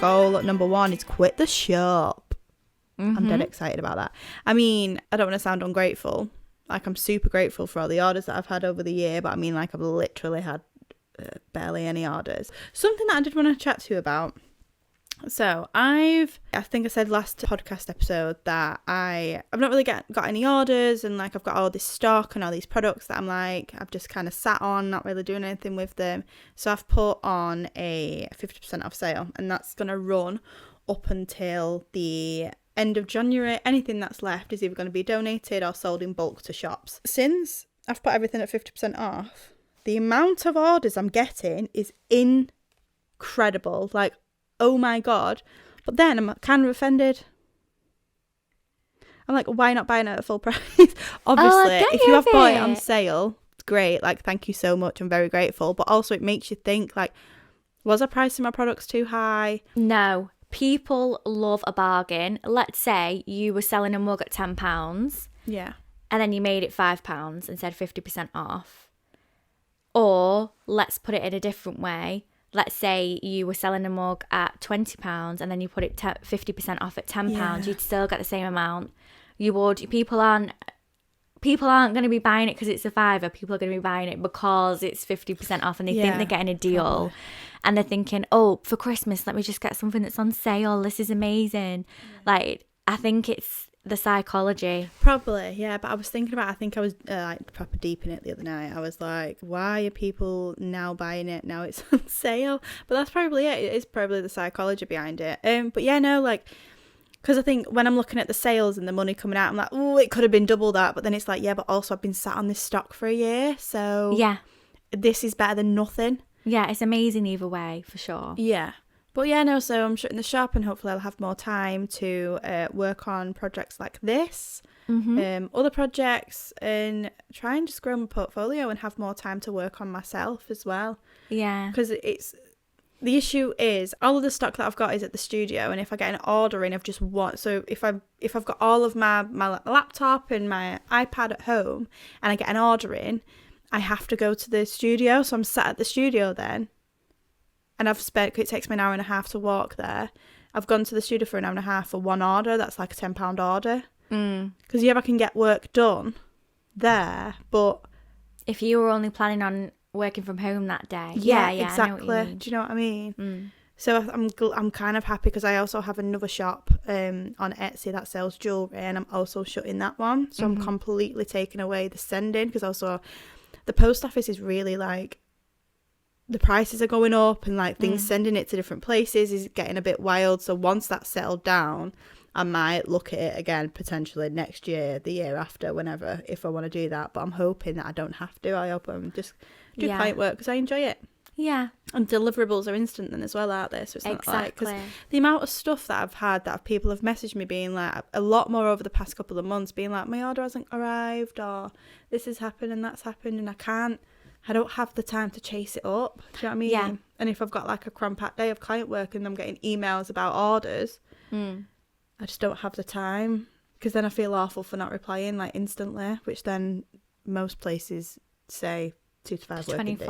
goal number 1 is quit the shop. I'm dead excited about that. I mean, I don't want to sound ungrateful. Like, I'm super grateful for all the orders that I've had over the year, but I mean, like, I've literally had barely any orders. Something that I did want to chat to you about. So I think I said last podcast episode that I've not really got any orders, and like I've got all this stock and all these products that I'm like, I've just kind of sat on, not really doing anything with them. So I've put on a 50% off sale, and that's going to run up until the end of January. Anything that's left is either going to be donated or sold in bulk to shops. Since I've put everything at 50% off, the amount of orders I'm getting is incredible. Like, oh my God. But then I'm kind of offended. I'm like, why not buying it at full price? Obviously, if you have bought it on sale, it's great. Like, thank you so much. I'm very grateful. But also it makes you think, like, was I pricing my products too high? No. People love a bargain. Let's say you were selling a mug at £10. Yeah. And then you made it £5 and said 50% off. Or let's put it in a different way. Let's say you were selling a mug at £20 and then you put it 50% off at £10. Yeah. You'd still get the same amount. You would. People aren't going to be buying it because it's a £5. People are going to be buying it because it's 50% off and they think they're getting a deal. Probably. And they're thinking, oh, for Christmas, let me just get something that's on sale. This is amazing. Yeah. Like, I think it's the psychology. Probably, yeah. But I was thinking about, I think I was like proper deep in it the other night. I was like, why are people now buying it? Now it's on sale. But that's probably it. It is probably the psychology behind it. But yeah, no, like, because I think when I'm looking at the sales and the money coming out, I'm like, oh, it could have been double that. But then it's like, yeah, but also I've been sat on this stock for a year. So yeah, this is better than nothing. Yeah, it's amazing either way, for sure. Yeah. But yeah, no, so I'm shutting the shop and hopefully I'll have more time to work on projects like this, other projects, and try and just grow my portfolio and have more time to work on myself as well. Yeah. Because the issue is all of the stock that I've got is at the studio, and if I get an order in of just one, so if I've got all of my laptop and my iPad at home and I get an order in, I have to go to the studio. So I'm sat at the studio then. And it takes me an hour and a half to walk there. I've gone to the studio for an hour and a half for one order. That's like a £10 order. Because I can get work done there, but if you were only planning on working from home that day, yeah, exactly. Do you know what I mean? So I'm kind of happy because I also have another shop on Etsy that sells jewelry, and I'm also shutting that one. So I'm completely taking away the sending, because also the post office is really like, the prices are going up and like things sending it to different places is getting a bit wild. So once that's settled down, I might look at it again potentially next year, the year after, whenever, if I want to do that. But I'm hoping that I don't have to. I hope I'm just do client work because I enjoy it. Yeah. And deliverables are instant then as well, aren't they? So it's not like, because the amount of stuff that I've had that people have messaged me being like, a lot more over the past couple of months, being like, my order hasn't arrived, or this has happened and that's happened, and I don't have the time to chase it up. Do you know what I mean? Yeah. And if I've got like a cram-packed day of client work and I'm getting emails about orders, I just don't have the time, because then I feel awful for not replying like instantly, which then most places say 2 to 5 working days.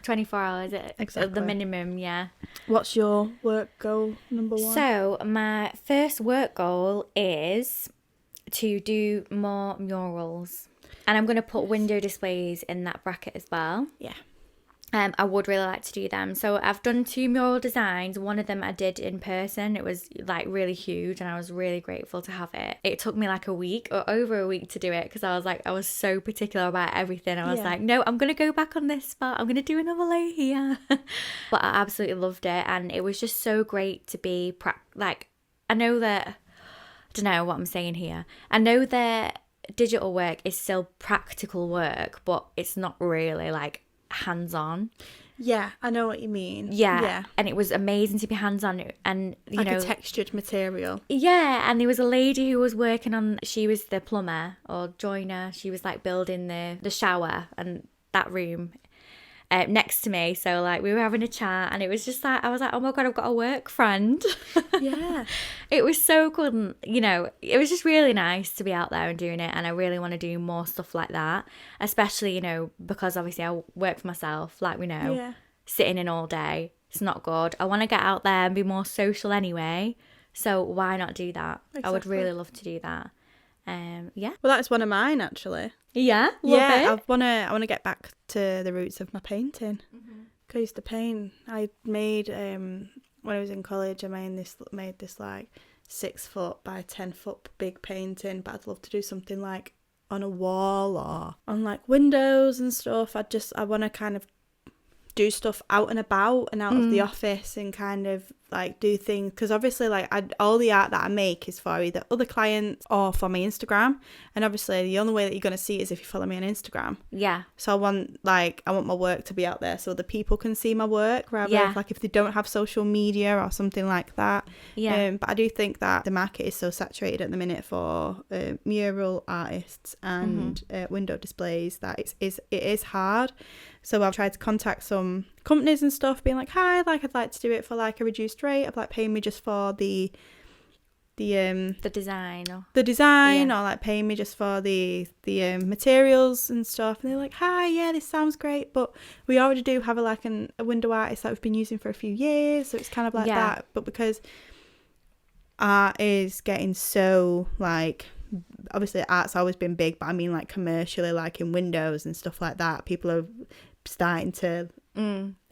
24 hours. Exactly. The minimum, yeah. What's your work goal number 1? So my first work goal is to do more murals. And I'm going to put window displays in that bracket as well. Yeah. I would really like to do them. So I've done 2 mural designs. One of them I did in person. It was like really huge and I was really grateful to have it. It took me like a week or over a week to do it, because I was so particular about everything. I was like, no, I'm going to go back on this spot. I'm going to do another layer here. But I absolutely loved it. And it was just so great to be I know that, I don't know what I'm saying here. I know that digital work is still practical work, but it's not really like hands-on. Yeah, I know what you mean. Yeah. And it was amazing to be hands-on, and you know, a textured material. Yeah, and there was a lady who was working on, she was the plumber or joiner. She was like building the shower and that room next to me. So like we were having a chat, and it was just like, I was like, oh my God, I've got a work friend. Yeah. It was so good. And, you know, it was just really nice to be out there and doing it. And I really want to do more stuff like that, especially, you know, because obviously I work for myself, like we know, sitting in all day. It's not good. I want to get out there and be more social anyway. So why not do that? Exactly. I would really love to do that. Yeah. Well, that's one of mine, actually. Yeah, love it. I want to get back to the roots of my painting. I used to paint. I made when I was in college. I made this like 6 foot by 10 foot big painting. But I'd love to do something like on a wall or on like windows and stuff. I want to kind of do stuff out and about and out of the office and kind of like do things, because obviously like all the art that I make is for either other clients or for my Instagram, and obviously the only way that you're going to see it is if you follow me on Instagram. Yeah. So I want my work to be out there so other people can see my work, rather than like if they don't have social media or something like that. But I do think that the market is so saturated at the minute for mural artists and window displays that it is hard. So I've tried to contact some companies and stuff, being like, hi, like I'd like to do it for like a reduced rate of like paying me just for the design or like paying me just for the materials and stuff. And they're like, hi, yeah, this sounds great, but we already do have a window artist that we've been using for a few years, so it's kind of like that. But because art is getting so like, obviously art's always been big, but I mean like commercially, like in windows and stuff like that, people are starting to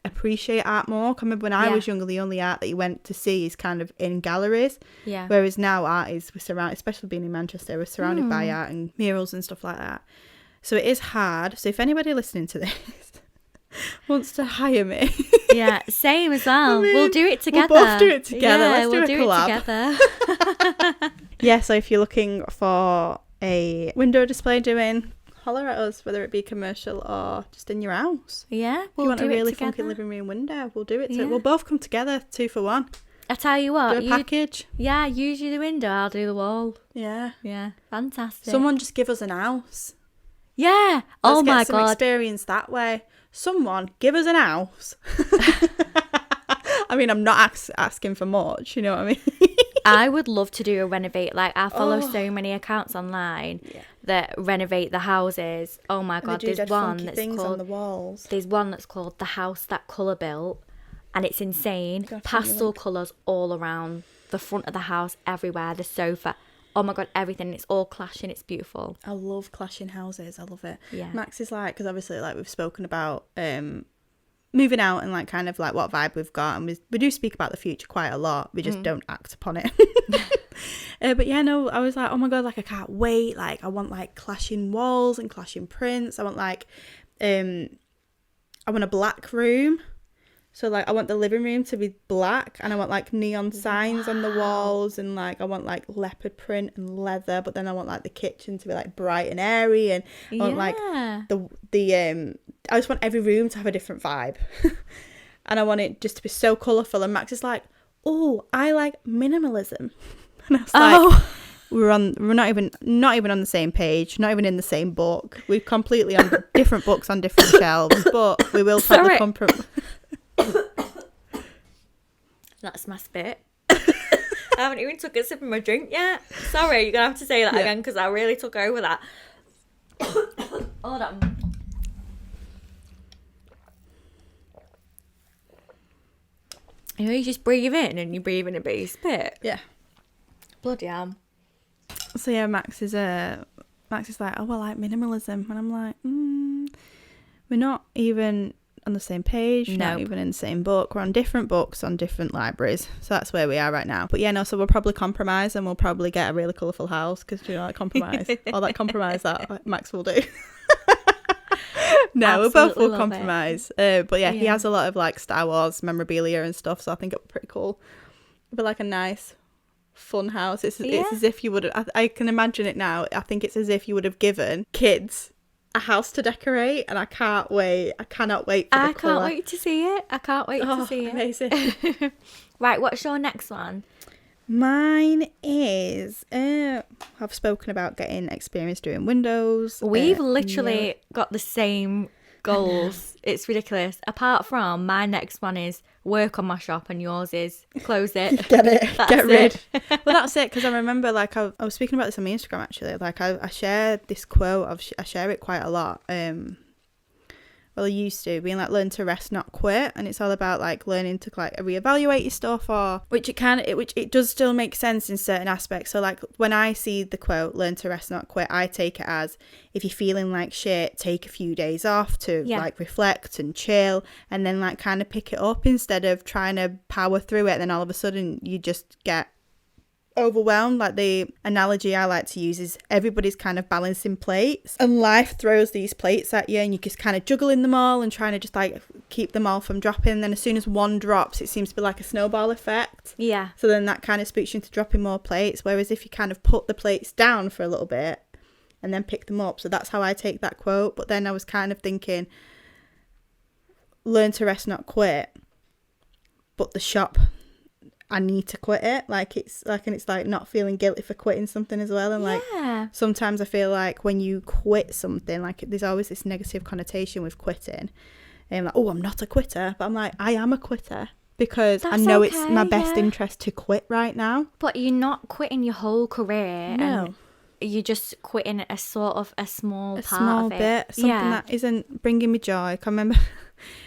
appreciate art more. I remember when I was younger, the only art that you went to see is kind of in galleries, whereas now art is, we're surrounded, especially being in Manchester, we're surrounded by art and murals and stuff like that. So it is hard. So if anybody listening to this wants to hire me, same as well. We'll do it together. We'll both do it together. Let's do a collab. Together. So if you're looking for a window display doing, holler at us, whether it be commercial or just in your house. Yeah, we'll do it together. If you want a really funky living room window, we'll do it. So we'll both come together, 2 for 1. I tell you what, do a package. Yeah, use you the window, I'll do the wall. Yeah, fantastic. Someone just give us an house. Yeah. Let's my get some God. experience that way. Someone give us an house. I mean, I'm not asking for much, you know what I mean? I would love to do a renovate. Like, I follow so many accounts online that renovate the houses. Oh my God, there's one that's called on the walls. There's one that's called The House That Colour Built, and it's insane. Pastel colours all around the front of the house, everywhere, the sofa. Oh my God, everything. It's all clashing. It's beautiful. I love clashing houses. I love it. Yeah. Max is like, because obviously like we've spoken about moving out and like kind of like what vibe we've got, and we do speak about the future quite a lot. We just don't act upon it. But yeah, no, I was like, oh my God, like I can't wait. Like I want like clashing walls and clashing prints. I want like I want a black room. So like I want the living room to be black, and I want like neon signs on the walls, and like I want like leopard print and leather, but then I want like the kitchen to be like bright and airy, and I want like the I just want every room to have a different vibe. And I want it just to be so colourful. And Max is like, oh, I like minimalism. And I was like, we're not even on the same page, not even in the same book. We're completely on different books on different shelves, but we will probably compromise. That's my spit. I haven't even took a sip of my drink yet. Sorry, you're gonna have to say that again, because I really took over that. Hold on. You know, you just breathe in and you breathe in a bit, you spit. Yeah. Bloody hell. So yeah, Max is like, oh, well, I like minimalism, and I'm like, we're not even on the same page, not even in the same book. We're on different books on different libraries, so that's where we are right now. But yeah, no, so we'll probably compromise, and we'll probably get a really colourful house, because you know, like compromise all that compromise that Max will do. No, we both will compromise. But yeah, he has a lot of like Star Wars memorabilia and stuff, so I think it'll be pretty cool. It'll be like a nice fun house. It's as if you would have, I can imagine it now. I think it's as if you would have given kids a house to decorate, and I cannot wait for the colour. I can't wait to see it. Amazing. Right, what's your next one? Mine is I've spoken about getting experience doing windows. We've literally got the same goals. It's ridiculous. Apart from my next one is work on my shop, and yours is close it. Get rid. Well, that's it, because I remember like I was speaking about this on my Instagram actually. Like I shared this quote. I share it quite a lot. well, I used to, being like learn to rest, not quit. And it's all about like learning to like reevaluate your stuff, or which it does still make sense in certain aspects. So like when I see the quote, learn to rest, not quit, I take it as if you're feeling like shit, take a few days off to like reflect and chill, and then like kind of pick it up instead of trying to power through it. And then all of a sudden you just get overwhelmed. Like the analogy I like to use is everybody's kind of balancing plates, and life throws these plates at you, and you're just kind of juggling them all and trying to just like keep them all from dropping. And then as soon as one drops, it seems to be like a snowball effect. Yeah. So then that kind of spooks you into dropping more plates, whereas if you kind of put the plates down for a little bit and then pick them up. So that's how I take that quote. But then I was kind of thinking, learn to rest, not quit, but the shop, I need to quit it. Like it's like not feeling guilty for quitting something as well. And like sometimes I feel like when you quit something, like there's always this negative connotation with quitting, and like, oh, I'm not a quitter, but I'm like, I am a quitter because I know it's my best interest to quit right now. But you're not quitting your whole career. No. You're just quitting a sort of a small part small of it. bit, something that isn't bringing me joy. I can remember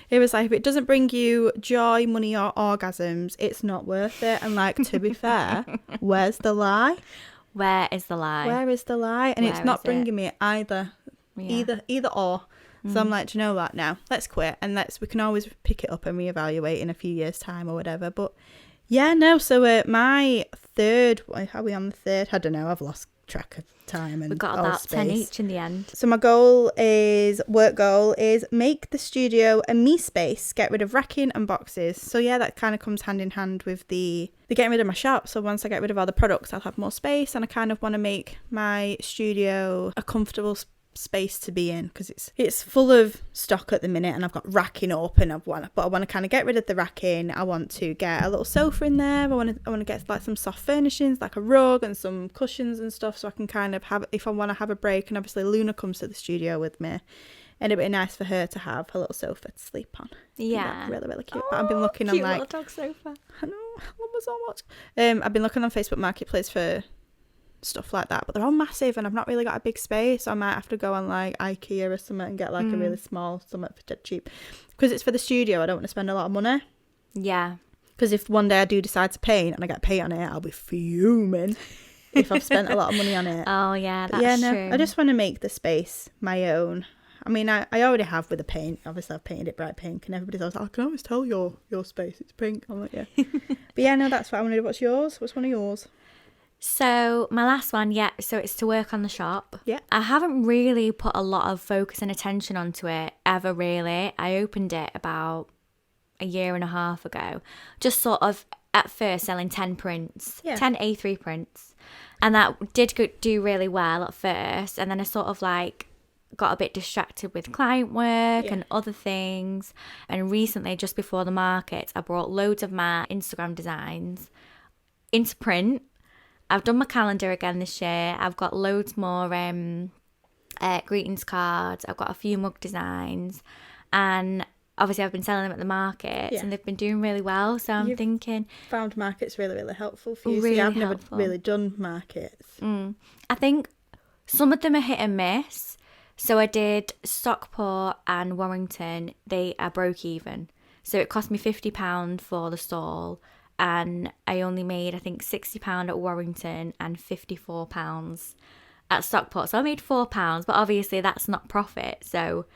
it was like, if it doesn't bring you joy, money or orgasms, it's not worth it. And like, to be fair, where's the lie? Where is the lie? Where is the lie? And it's not bringing me either. Either or. So I'm like, do you know what? Now let's quit, and we can always pick it up and reevaluate in a few years' time or whatever. But yeah, no. So my third, are we on the third? I don't know. I've lost track of time, and we got about 10 each in the end. So my work goal is make the studio a me space, get rid of racking and boxes. So yeah, that kind of comes hand in hand with the getting rid of my shop. So once I get rid of all the products, I'll have more space, and I kind of want to make my studio a comfortable space to be in, because it's full of stock at the minute, and I've got racking up, and I want to kind of get rid of the racking. I want to get a little sofa in there. I want to get like some soft furnishings, like a rug and some cushions and stuff, so I can kind of have, if I want to have a break. And obviously Luna comes to the studio with me, and it'd be nice for her to have her little sofa to sleep on. Yeah, really, really cute. But I've been looking on like little dog sofa. I know, I love her so much. I've been looking on Facebook Marketplace for stuff like that, but they're all massive, and I've not really got a big space, so I might have to go on like IKEA or something and get like a really small something for dead cheap, because it's for the studio. I don't want to spend a lot of money. Yeah, because if one day I do decide to paint and I get paint on it, I'll be fuming if I've spent a lot of money on it. Oh yeah, that's true. I just want to make the space my own. I mean, I already have with the paint. Obviously, I've painted it bright pink, and everybody's always like, I can always tell your space, it's pink. I'm like, yeah. But yeah, no, that's what I want to do. What's yours? What's one of yours? So my last one, so it's to work on the shop. Yeah. I haven't really put a lot of focus and attention onto it ever, really. I opened it about a year and a half ago, just sort of at first selling 10 prints, 10 A3 prints. And that did do really well at first. And then I sort of like got a bit distracted with client work and other things. And recently, just before the market, I brought loads of my Instagram designs into print. I've done my calendar again this year. I've got loads more greetings cards. I've got a few mug designs, and obviously I've been selling them at the markets, and they've been doing really well. So I'm thinking, found markets really, really helpful for you. Really See, I've helpful. never really done markets. I think some of them are hit and miss. So I did Stockport and Warrington. They are broke even. So it cost me £50 for the stall. And I only made, I think, £60 at Warrington and £54 at Stockport. So I made £4, but obviously that's not profit. So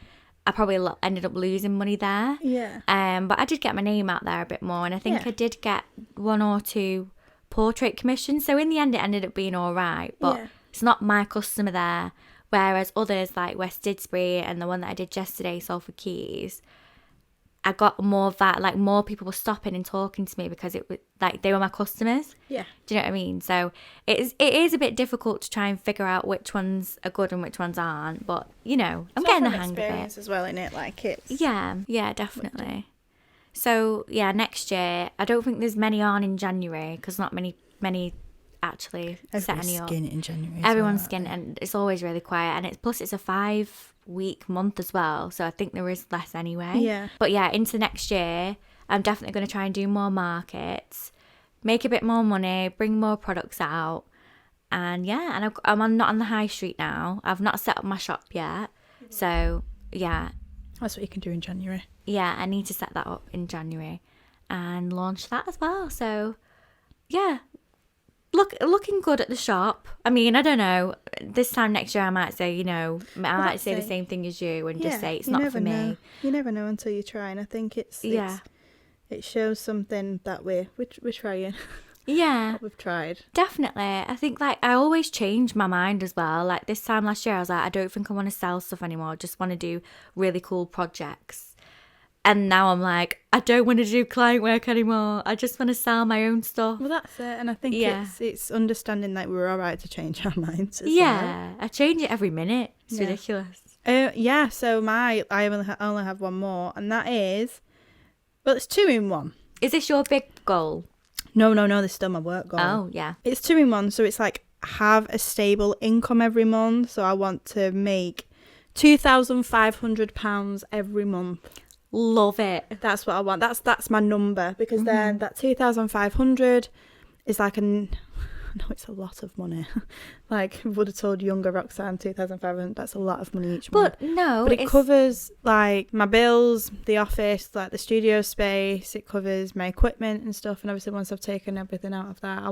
I probably ended up losing money there. Yeah. But I did get my name out there a bit more. And I think I did get 1 or 2 portrait commissions. So in the end, it ended up being all right. But it's not my customer there. Whereas others like West Didsbury and the one that I did yesterday, Salford Keys, I got more of that, like more people were stopping and talking to me because it was like they were my customers. Yeah. Do you know what I mean? So it is a bit difficult to try and figure out which ones are good and which ones aren't. But, you know, I'm getting the hang of it. As well, innit? Like it's... Yeah, definitely. So, yeah, next year, I don't think there's many on in January because not many actually set any up. Everyone's skin in January. Everyone's skin, and it's always really quiet. And plus it's a 5-week month as well, so I think there is less anyway. Yeah. But yeah, into next year, I'm definitely going to try and do more markets, make a bit more money, bring more products out, and I'm not on the high street now. I've not set up my shop yet, so yeah. That's what you can do in January. Yeah, I need to set that up in January and launch that as well. So, yeah, looking good at the shop. I mean, I don't know. This time next year, I might say, I might say the same thing as you and just say it's not for me. You never know until you try, and I think it shows something that we're trying. Yeah, what we've tried. Definitely. I think I always change my mind as well. Like this time last year, I was like, I don't think I want to sell stuff anymore. I just want to do really cool projects. And now I'm like, I don't want to do client work anymore. I just want to sell my own stuff. Well, that's it. And I think it's understanding that we're all right to change our minds as well. I change it every minute. It's ridiculous. So I only have one more, and that is, well, it's 2 in 1. Is this your big goal? No, this is still my work goal. Oh, yeah. It's 2 in 1, so it's like have a stable income every month. So I want to make £2,500 every month. Love it. That's what I want. That's my number, because then that 2,500 is like I know it's a lot of money. Like, would have told younger Roxanne 2,500. That's a lot of money each month. But it covers like my bills, the office, like the studio space. It covers my equipment and stuff. And obviously, once I've taken everything out of that,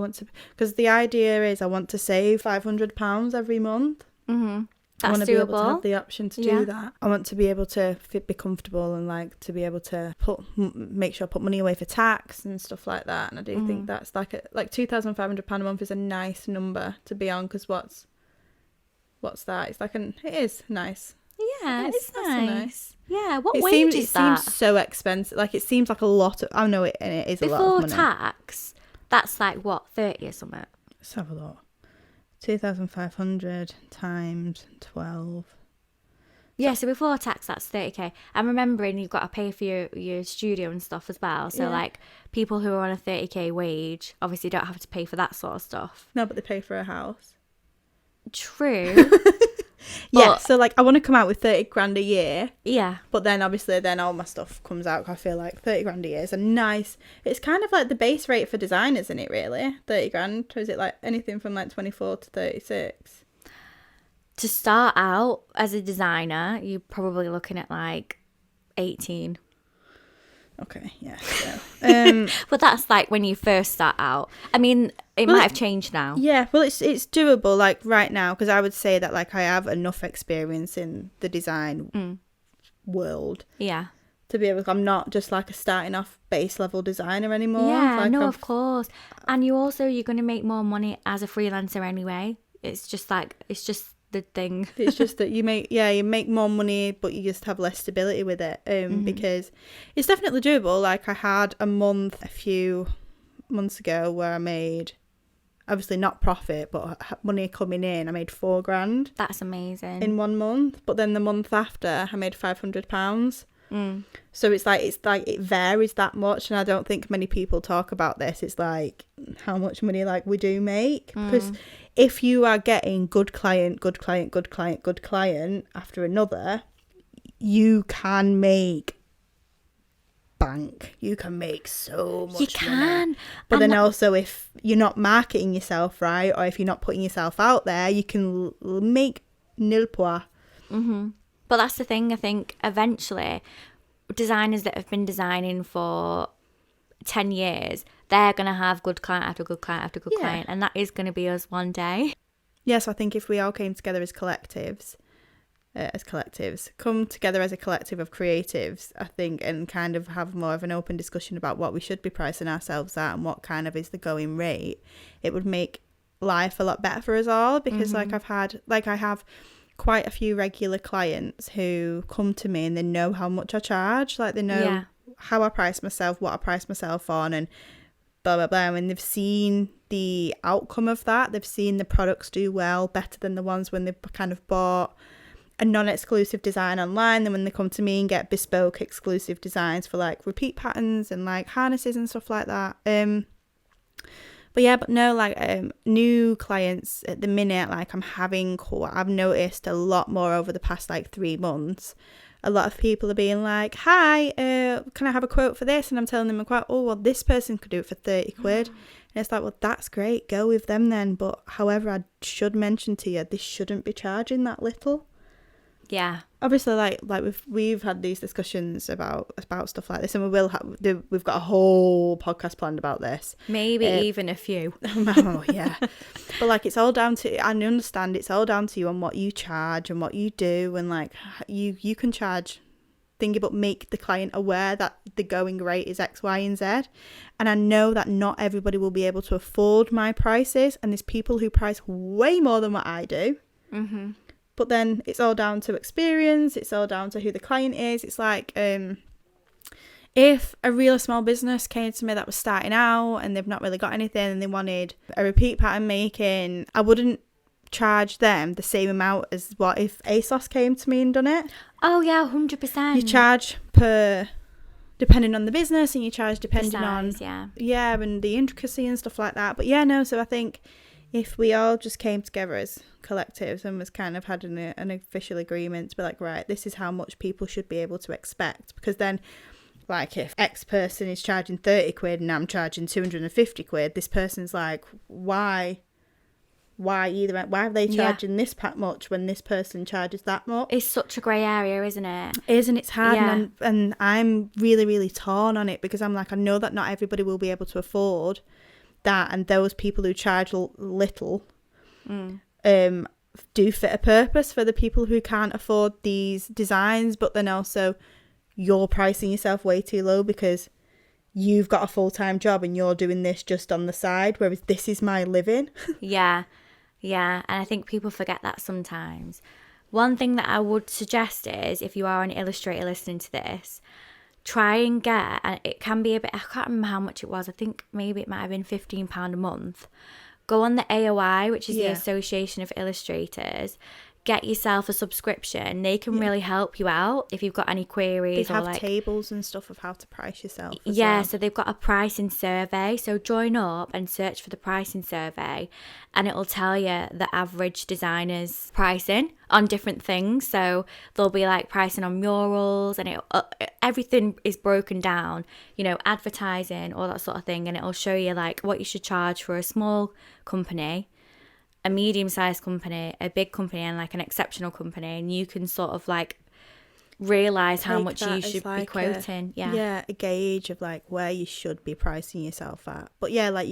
because the idea is I want to save £500 every month. Mm-hmm. I want to be able to have the option to do that. I want to be able to be comfortable and like to be able to make sure I put money away for tax and stuff like that. And I do think that's like £2,500 a month is a nice number to be on, because what's that? It's like it is nice. Yeah, it's nice. Yeah, what it wage seems, is it that? It seems so expensive. Like it seems like a lot of. I know it, and it is a lot of money. Before tax, that's like what, 30 or something. Let's have a look. 2,500 times 12. Yeah, so before tax, that's 30k. I'm remembering you've got to pay for your studio and stuff as well. So, like, people who are on a 30k wage obviously don't have to pay for that sort of stuff. No, but they pay for a house. True. Yeah, so, like, I want to come out with 30 grand a year. Yeah. But then, obviously, then all my stuff comes out. I feel like 30 grand a year is a nice... It's kind of like the base rate for design, isn't it, really? 30 grand? Or is it, like, anything from, like, 24 to 36? To start out as a designer, you're probably looking at, like, 18. Okay, yeah. So, but that's like when you first start out. I mean, it might have changed now. Yeah, well, it's doable, like, right now, because I would say that, like, I have enough experience in the design world. Yeah. To be able, I'm not just, like, a starting off base level designer anymore. Yeah, like, no, of course. And you're going to make more money as a freelancer anyway. It's just the thing. It's just that you make more money, but you just have less stability with it, because it's definitely doable. Like, I had a few months ago where I made, obviously not profit, but money coming in. I made £4,000. That's amazing. In 1 month, but then the month after I made £500. So it's like it varies that much, and I don't think many people talk about this. It's like how much money like we do make, because if you are getting good client after another, you can make bank. You can make so much. You can. Money. But then also, if you're not marketing yourself right, or if you're not putting yourself out there, you can make nil pois. But that's the thing, I think eventually designers that have been designing for 10 years, they're going to have good client after good client after good client, and that is going to be us one day. Yes, I think if we all came together as collectives, come together as a collective of creatives, I think, and kind of have more of an open discussion about what we should be pricing ourselves at and what kind of is the going rate, it would make life a lot better for us all, because I have quite a few regular clients who come to me and they know how much I charge, like they know how I price myself, what I price myself on, and blah blah blah, and they've seen the outcome of that. They've seen the products do well, better than the ones when they've kind of bought a non-exclusive design online, then when they come to me and get bespoke exclusive designs for like repeat patterns and like harnesses and stuff like that. But new clients at the minute, like I've noticed a lot more over the past like 3 months. A lot of people are being like, hi, can I have a quote for this? And I'm telling them a quote, oh, well, this person could do it for 30 quid. And it's like, well, that's great. Go with them then. But however, I should mention to you, they shouldn't be charging that little. Yeah. Obviously, like we've had these discussions about stuff like this, and we've got a whole podcast planned about this. Maybe even a few. Oh, yeah. But like, it's all down to, I understand it's all down to you on what you charge and what you do, and like you can charge thingy, but make the client aware that the going rate is X, Y, and Z. And I know that not everybody will be able to afford my prices, and there's people who price way more than what I do. Mm-hmm. But then it's all down to experience. It's all down to who the client is. It's like, if a real small business came to me that was starting out and they've not really got anything and they wanted a repeat pattern making, I wouldn't charge them the same amount as what if ASOS came to me and done it. Oh yeah, 100%. You charge per, depending on the business, and you charge depending on and the intricacy and stuff like that. But yeah, no, so I think if we all just came together as collectives and was kind of had an official agreement to be like, right, this is how much people should be able to expect, because then, like, if X person is charging 30 quid and I'm charging 250 quid, this person's like, why are they charging this much when this person charges that much? It's such a grey area, isn't it? It's hard, and I'm really, really torn on it, because I'm like, I know that not everybody will be able to afford that, and those people who charge little do fit a purpose for the people who can't afford these designs. But then also, you're pricing yourself way too low because you've got a full-time job and you're doing this just on the side, whereas this is my living. Yeah, and I think people forget that sometimes. One thing that I would suggest is, if you are an illustrator listening to this, try and get, and it can be a bit, I can't remember how much it was, I think maybe it might have been £15 a month. Go on the AOI, which is the Association of Illustrators, get yourself a subscription. They can really help you out if you've got any queries. They have tables and stuff of how to price yourself as well. So they've got a pricing survey, so join up and search for the pricing survey, and it'll tell you the average designer's pricing on different things. So there'll be like pricing on murals, and everything is broken down, advertising, all that sort of thing, and it'll show you like what you should charge for a small company, a medium-sized company, a big company, and like an exceptional company, and you can sort of like realize how much you should be quoting. A gauge of like where you should be pricing yourself at. But yeah, like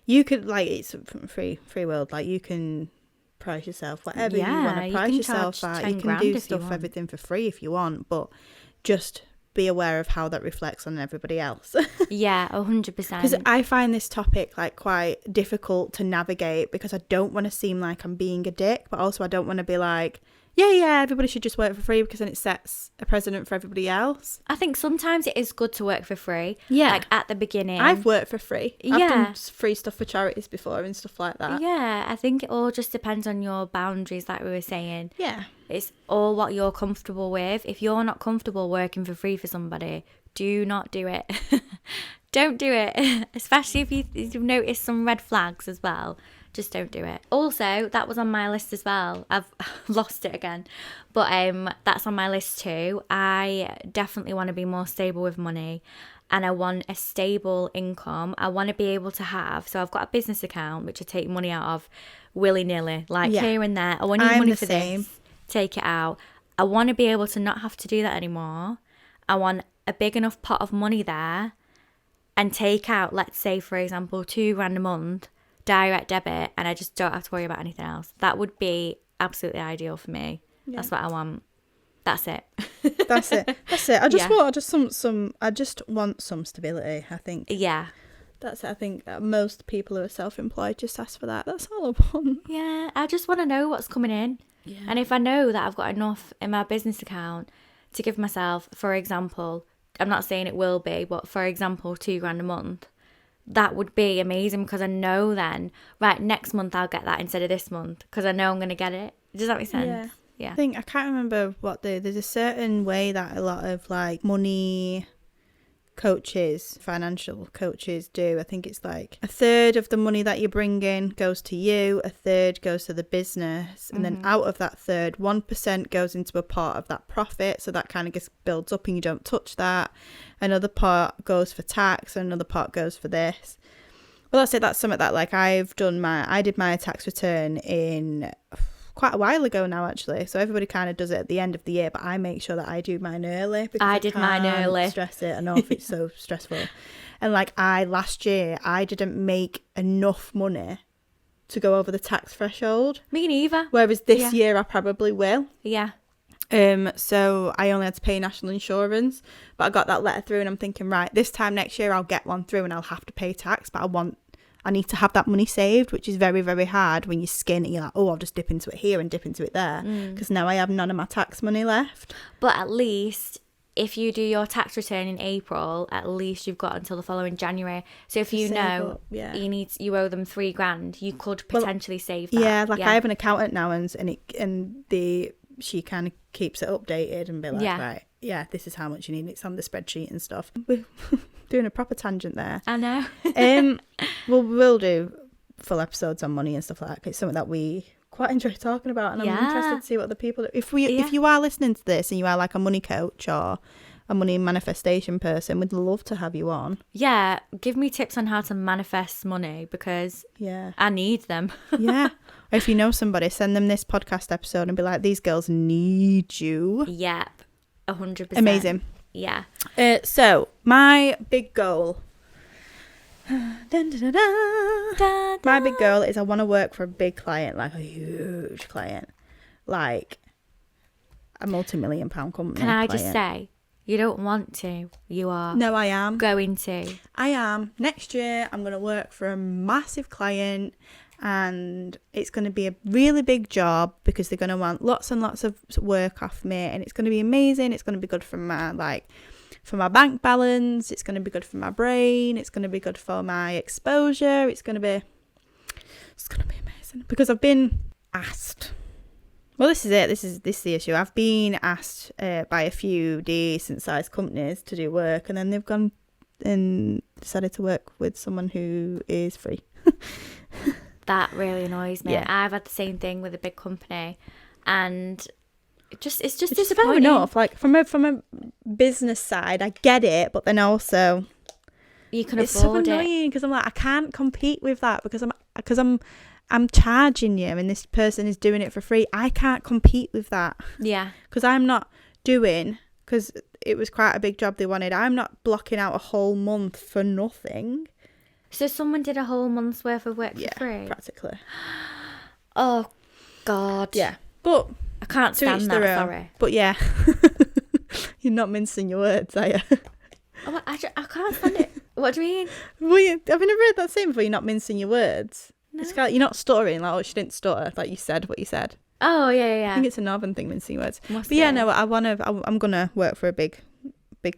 you could, like, it's free world, like you can price yourself whatever you want to price yourself at. You can do stuff, everything for free if you want, but just be aware of how that reflects on everybody else. Yeah, 100%. Because I find this topic like quite difficult to navigate, because I don't want to seem like I'm being a dick, but also I don't want to be like, yeah, everybody should just work for free, because then it sets a precedent for everybody else. I think sometimes it is good to work for free. Yeah. Like at the beginning. I've worked for free. I've done free stuff for charities before and stuff like that. Yeah, I think it all just depends on your boundaries, like we were saying. Yeah. It's all what you're comfortable with. If you're not comfortable working for free for somebody, do not do it. Don't do it. Especially if you've noticed some red flags as well. Just don't do it. Also, that was on my list as well. I've lost it again. But that's on my list too. I definitely want to be more stable with money, and I want a stable income. I want to be able to have, so I've got a business account which I take money out of willy-nilly, like here and there. I want to need money for this, take it out. I want to be able to not have to do that anymore. I want a big enough pot of money there, and take out, let's say for example, £2,000 a month, direct debit, and I just don't have to worry about anything else. That would be absolutely ideal for me. Yeah. That's what I want. That's it. That's it. I just want some stability, I think. Yeah. That's it. I think most people who are self-employed just ask for that. That's all I want. Yeah, I just want to know what's coming in. Yeah. And if I know that I've got enough in my business account to give myself, for example, I'm not saying it will be, but for example, £2,000 a month, that would be amazing, because I know then, right, next month I'll get that instead of this month, because I know I'm going to get it. Does that make sense? Yeah. I can't remember there's a certain way that a lot of like money coaches, financial coaches do. I think it's like a third of the money that you bring in goes to you, a third goes to the business, and then out of that third, 1% goes into a part of that profit, so that kind of just builds up and you don't touch that. Another part goes for tax, and another part goes for this. Well, that's it. That's something that like I did my tax return in quite a while ago now, actually. So everybody kind of does it at the end of the year, but I make sure that I do mine early. Because I did mine early. Stress it enough. It's so stressful. And like last year, I didn't make enough money to go over the tax threshold. Me neither. Whereas this year I probably will. Yeah. So I only had to pay national insurance, but I got that letter through and I'm thinking, right, this time next year I'll get one through and I'll have to pay tax, but I need to have that money saved, which is very, very hard when you skin it. You're like, oh, I'll just dip into it here and dip into it there, because now I have none of my tax money left. But at least if you do your tax return in April, at least you've got until the following January. So if you know you owe them $3,000, you could potentially save that. Yeah, I have an accountant now, and she kind of keeps it updated and be like, right, yeah, this is how much you need. It's on the spreadsheet and stuff. We're doing a proper tangent there. I know. We'll do full episodes on money and stuff like that. It's something that we quite enjoy talking about, and I'm interested to see what the people do. If you are listening to this and you are like a money coach or a money manifestation person, we'd love to have you on. Yeah, give me tips on how to manifest money, because I need them. Yeah. If you know somebody, send them this podcast episode and be like, these girls need you. Yep, 100%. Amazing. Yeah. So my big goal. Dun, dun, dun, dun. Da, da. My big goal is I want to work for a big client, like a huge client, like a multi-million pound company. Can I just say, you don't want to, you are. No, I am going to. I am. Next year I'm going to work for a massive client, and it's going to be a really big job because they're going to want lots and lots of work off me, and it's going to be amazing. It's going to be good for my bank balance. It's going to be good for my brain. It's going to be good for my exposure. It's going to be amazing, because I've been asked. Well, this is it. This is the issue. I've been asked by a few decent sized companies to do work, and then they've gone and decided to work with someone who is free. That really annoys me. Yeah. I've had the same thing with a big company, and it's just It's fair disappointing. enough. Like from a business side, I get it, but then also You can it's so afford it. annoying because I'm like, I can't compete with that because I'm charging you and this person is doing it for free. I can't compete with that Yeah. because I'm not doing, because it was quite a big job they wanted. I'm not blocking out a whole month for nothing. So someone did a whole month's worth of work for free? Practically. Oh, God. Yeah, but I can't to stand each that, their own. sorry. But yeah, you're not mincing your words, are you? Oh, I can't stand it. What do you mean? Have you never heard that saying before? You're not mincing your words. No. It's kind of, you're not stuttering, like, oh, she didn't stutter, like you said what you said. Oh, yeah. I think it's a northern thing, mincing words. Must But yeah, be. no, I'm gonna work for a big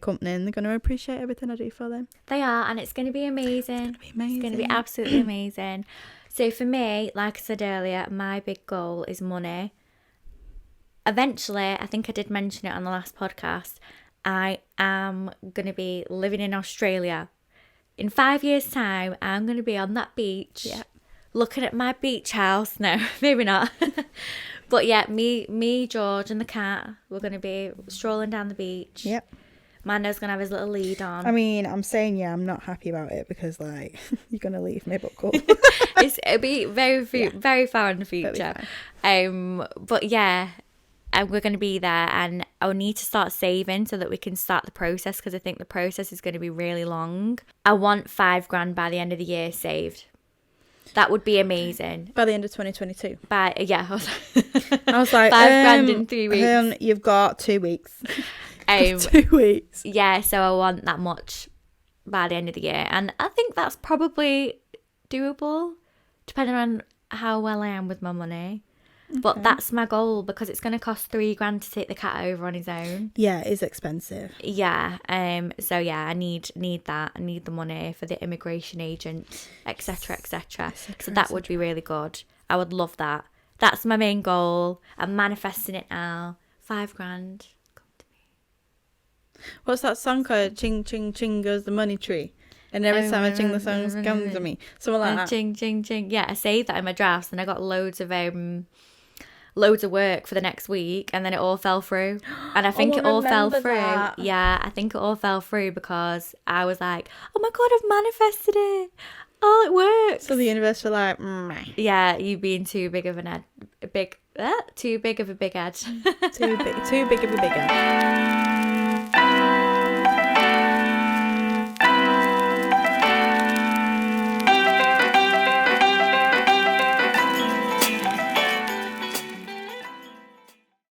company, and they're gonna appreciate everything I do for them. They are, and it's going to be amazing. It's going to be absolutely amazing. So for me, like I said earlier, my big goal is money. Eventually, I think I did mention it on the last podcast, I am going to be living in Australia. In 5 years' time, I'm going to be on that beach, looking at my beach house. No, maybe not. But yeah, me, George and the cat, we're going to be strolling down the beach. Yep. Mando's going to have his little lead on. I mean, I'm saying, I'm not happy about it because, like, you're going to leave me, but cool. It'll be very far in the future. But yeah, we're going to be there, and I'll need to start saving so that we can start the process, because I think the process is going to be really long. I want $5,000 by the end of the year saved. That would be amazing. By the end of 2022. I was like, $5,000 in 3 weeks. You've got 2 weeks. 2 weeks. Yeah, so I want that much by the end of the year, and I think that's probably doable, depending on how well I am with my money. Okay. But that's my goal, because it's going to cost $3,000 to take the cat over on his own. Yeah, it is expensive. Yeah. So yeah, I need that. I need the money for the immigration agent, etc., etc. So that would be really good. I would love that. That's my main goal. I'm manifesting it now. $5,000. Come to me. What's that song called? Ching, ching, ching goes the money tree. And every time I ching, the song comes to me. Something like that. Ching, ching, ching. Yeah, I saved that in my drafts, and I got loads of work for the next week, and then it all fell through. And I think it all fell through. That. Yeah, I think it all fell through because I was like, oh my God, I've manifested it. Oh, it works. So the universe were like, yeah, you being too big of a Too big of a big head. Too big of a big head.